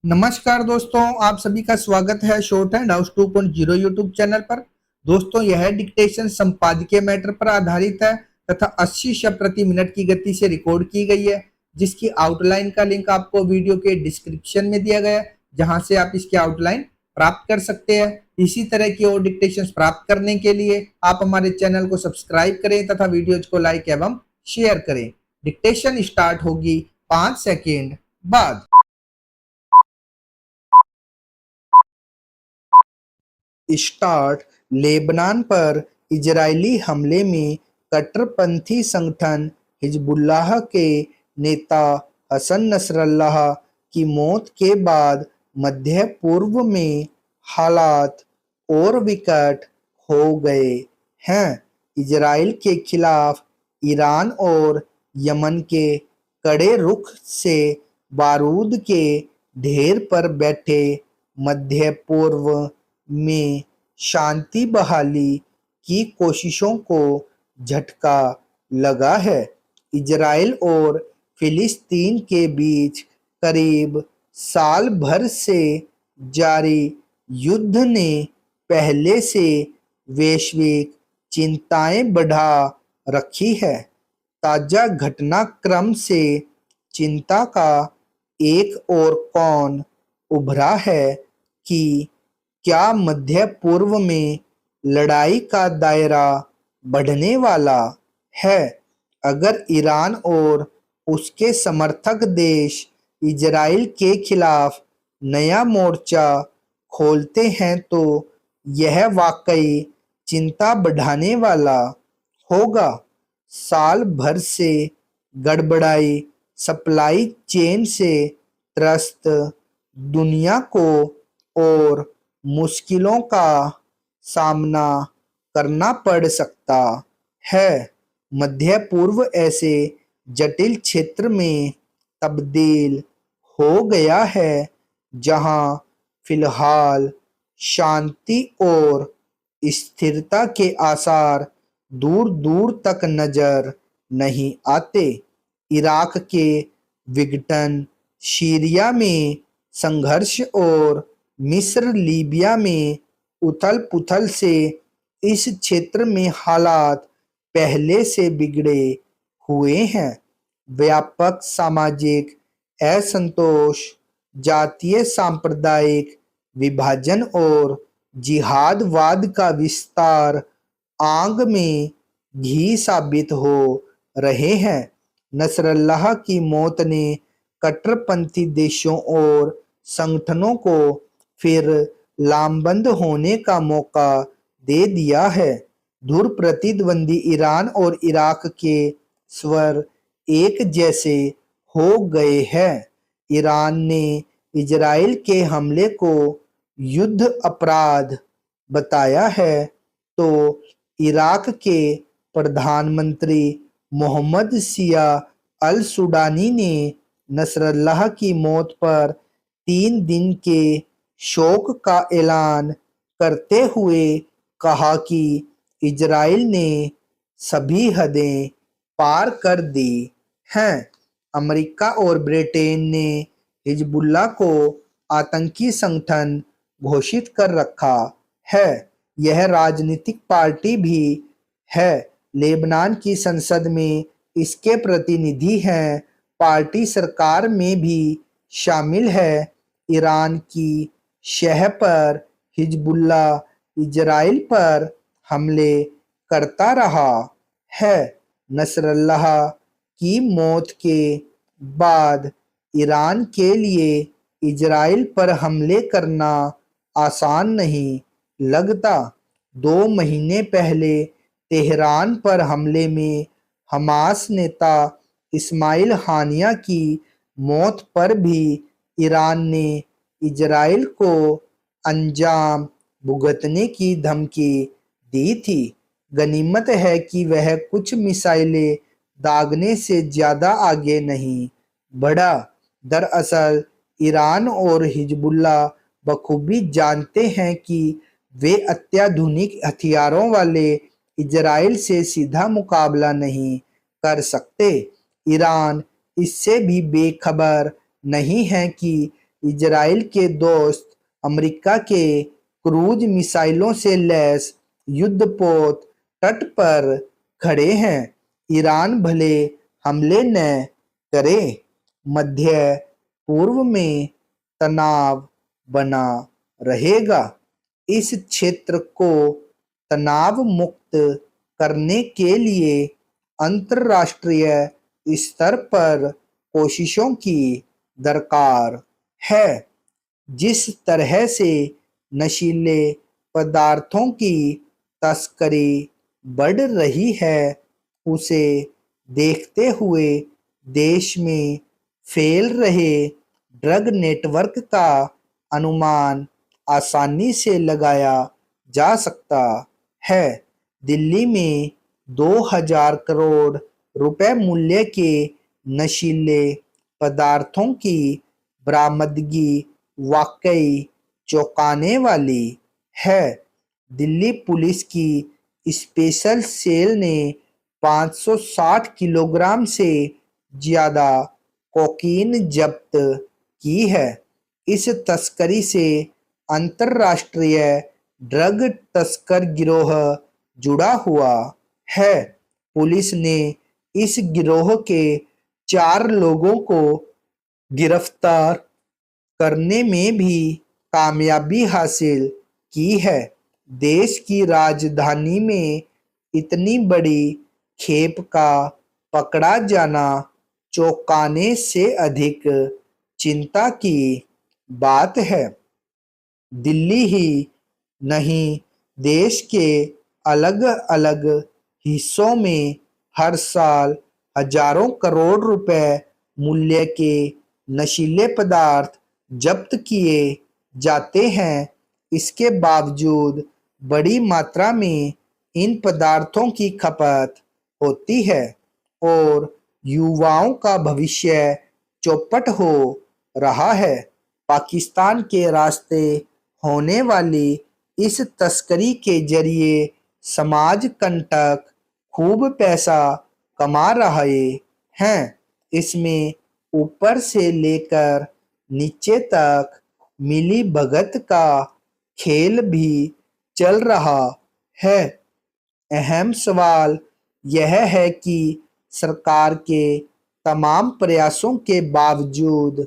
नमस्कार दोस्तों, आप सभी का स्वागत है short hand house 2.0 YouTube channel पर। दोस्तों, यह डिक्टेशन संपादकीय मैटर पर आधारित है तथा 80 शब्द प्रति मिनट की गति से रिकॉर्ड की गई है, जिसकी आउटलाइन का लिंक आपको वीडियो के डिस्क्रिप्शन में दिया गया है, जहां से आप इसकी आउटलाइन प्राप्त कर सकते हैं। इसी तरह की और डिक्टेशन प्राप्त करने के लिए आप हमारे चैनल को सब्सक्राइब करें तथा वीडियोज को लाइक एवं शेयर करें। डिक्टेशन स्टार्ट होगी 5 सेकेंड बाद। स्टार्ट। लेबनान पर इजरायली हमले में कट्टरपंथी संगठन हिजबुल्लाह के नेता हसन नसरल्लाह की मौत के बाद मध्य पूर्व में हालात और विकट हो गए हैं। इजराइल के खिलाफ ईरान और यमन के कड़े रुख से बारूद के ढेर पर बैठे मध्य पूर्व में शांति बहाली की कोशिशों को झटका लगा है। इजराइल और फिलिस्तीन के बीच करीब साल भर से जारी युद्ध ने पहले से वैश्विक चिंताएं बढ़ा रखी है। ताजा घटनाक्रम से चिंता का एक और कोण उभरा है कि क्या मध्य पूर्व में लड़ाई का दायरा बढ़ने वाला है। अगर ईरान और उसके समर्थक देश इजराइल के खिलाफ नया मोर्चा खोलते हैं तो यह वाकई चिंता बढ़ाने वाला होगा। साल भर से गड़बड़ाई सप्लाई चेन से त्रस्त दुनिया को और मुश्किलों का सामना करना पड़ सकता है। मध्य पूर्व ऐसे जटिल क्षेत्र में तब्दील हो गया है जहां फिलहाल शांति और स्थिरता के आसार दूर दूर तक नजर नहीं आते। इराक के विघटन, सीरिया में संघर्ष और मिस्र लीबिया में उथल पुथल से इस क्षेत्र में हालात पहले से बिगड़े हुए हैं। व्यापक सामाजिक असंतोष, जातीय सांप्रदायिक विभाजन और जिहादवाद का विस्तार आग में घी साबित हो रहे हैं। नसरल्लाह की मौत ने कट्टरपंथी देशों और संगठनों को फिर लामबंद होने का मौका दे दिया है। धुर प्रतिद्वंदी ईरान और इराक के स्वर एक जैसे हो गए हैं। ईरान ने इजराइल के हमले को युद्ध अपराध बताया है तो इराक के प्रधानमंत्री मोहम्मद सिया अल सुडानी ने नसरल्लाह की मौत पर 3 दिन के शोक का ऐलान करते हुए कहा कि इजराइल ने सभी हदें पार कर दी हैं। अमेरिका और ब्रिटेन ने हिजबुल्लाह को आतंकी संगठन घोषित कर रखा है। यह राजनीतिक पार्टी भी है। लेबनान की संसद में इसके प्रतिनिधि हैं। पार्टी सरकार में भी शामिल है। ईरान की शह पर हिजबुल्लाह इजराइल पर हमले करता रहा है। नसरल्लाह की मौत के बाद ईरान के लिए इजराइल पर हमले करना आसान नहीं लगता। 2 महीने पहले तेहरान पर हमले में हमास नेता इस्माइल हानिया की मौत पर भी ईरान ने इजराइल को अंजाम भुगतने की धमकी दी थी। गनीमत है कि वह कुछ मिसाइलें दागने से ज्यादा आगे नहीं बढ़ा। दरअसल ईरान और हिजबुल्लाह बखूबी जानते हैं कि वे अत्याधुनिक हथियारों वाले इजराइल से सीधा मुकाबला नहीं कर सकते। ईरान इससे भी बेखबर नहीं है कि इजराइल के दोस्त अमेरिका के क्रूज मिसाइलों से लैस युद्धपोत तट पर खड़े हैं। ईरान भले हमले न करे, मध्य पूर्व में तनाव बना रहेगा। इस क्षेत्र को तनाव मुक्त करने के लिए अंतर्राष्ट्रीय स्तर पर कोशिशों की दरकार है। जिस तरह से नशीले पदार्थों की तस्करी बढ़ रही है, उसे देखते हुए देश में फैल रहे ड्रग नेटवर्क का अनुमान आसानी से लगाया जा सकता है। दिल्ली में 2000 करोड़ रुपए मूल्य के नशीले पदार्थों की बरामदगी वाकई चौंकाने वाली है। दिल्ली पुलिस की स्पेशल सेल ने 560 किलोग्राम से ज्यादा कोकीन जब्त की है। इस तस्करी से अंतर्राष्ट्रीय ड्रग तस्कर गिरोह जुड़ा हुआ है। पुलिस ने इस गिरोह के 4 लोगों को गिरफ्तार करने में भी कामयाबी हासिल की है। देश की राजधानी में इतनी बड़ी खेप का पकड़ा जाना चौंकाने से अधिक चिंता की बात है। दिल्ली ही नहीं, देश के अलग-अलग हिस्सों में हर साल हजारों करोड़ रुपए मूल्य के नशीले पदार्थ जब्त किए जाते हैं। इसके बावजूद बड़ी मात्रा में इन पदार्थों की खपत होती है और युवाओं का भविष्य चौपट हो रहा है। पाकिस्तान के रास्ते होने वाली इस तस्करी के जरिए समाज कंटक खूब पैसा कमा रहे हैं। इसमें ऊपर से लेकर नीचे तक मिली भगत का खेल भी चल रहा है। अहम सवाल यह है कि सरकार के तमाम प्रयासों के बावजूद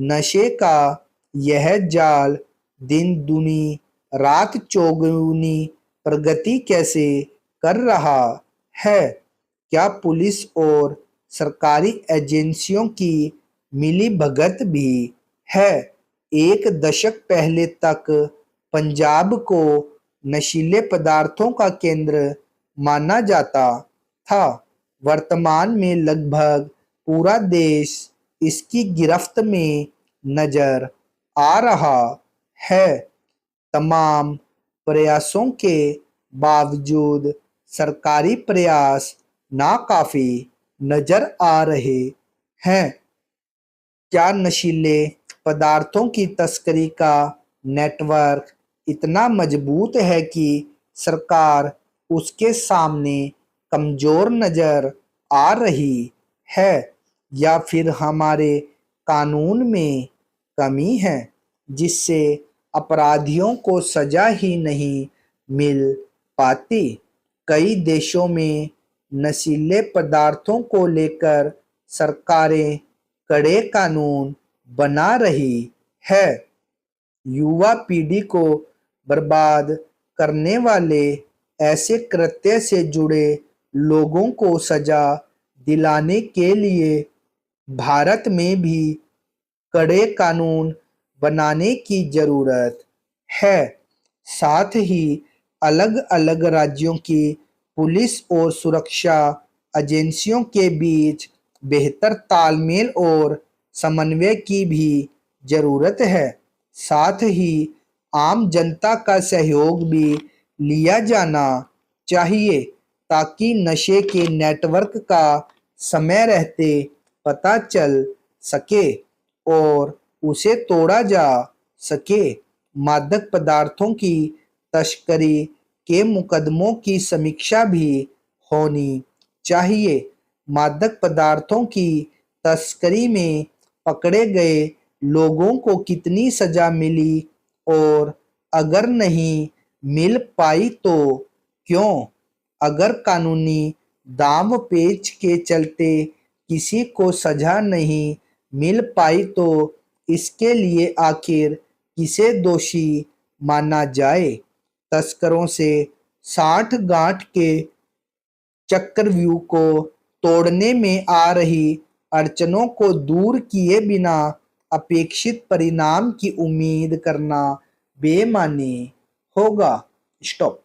नशे का यह जाल दिन दूनी रात चौगुनी प्रगति कैसे कर रहा है? क्या पुलिस और सरकारी एजेंसियों की मिलीभगत भी है? एक दशक पहले तक पंजाब को नशीले पदार्थों का केंद्र माना जाता था। वर्तमान में लगभग पूरा देश इसकी गिरफ्त में नजर आ रहा है। तमाम प्रयासों के बावजूद सरकारी प्रयास नाकाफी नजर आ रहे हैं। क्या नशीले पदार्थों की तस्करी का नेटवर्क इतना मजबूत है कि सरकार उसके सामने कमजोर नजर आ रही है, या फिर हमारे कानून में कमी है जिससे अपराधियों को सजा ही नहीं मिल पाती? कई देशों में नशीले पदार्थों को लेकर सरकारें कड़े कानून बना रही है। युवा पीढ़ी को बर्बाद करने वाले ऐसे कृत्य से जुड़े लोगों को सजा दिलाने के लिए भारत में भी कड़े कानून बनाने की जरूरत है। साथ ही अलग-अलग राज्यों की पुलिस और सुरक्षा एजेंसियों के बीच बेहतर तालमेल और समन्वय की भी जरूरत है। साथ ही आम जनता का सहयोग भी लिया जाना चाहिए ताकि नशे के नेटवर्क का समय रहते पता चल सके और उसे तोड़ा जा सके। मादक पदार्थों की तस्करी के मुकदमों की समीक्षा भी होनी चाहिए। मादक पदार्थों की तस्करी में पकड़े गए लोगों को कितनी सजा मिली और अगर नहीं मिल पाई तो क्यों? अगर कानूनी दांव पेच के चलते किसी को सजा नहीं मिल पाई तो इसके लिए आखिर किसे दोषी माना जाए? तस्करों से साठ-गांठ के चक्रव्यूह को तोड़ने में आ रही अड़चनों को दूर किए बिना अपेक्षित परिणाम की उम्मीद करना बेमानी होगा। स्टॉप।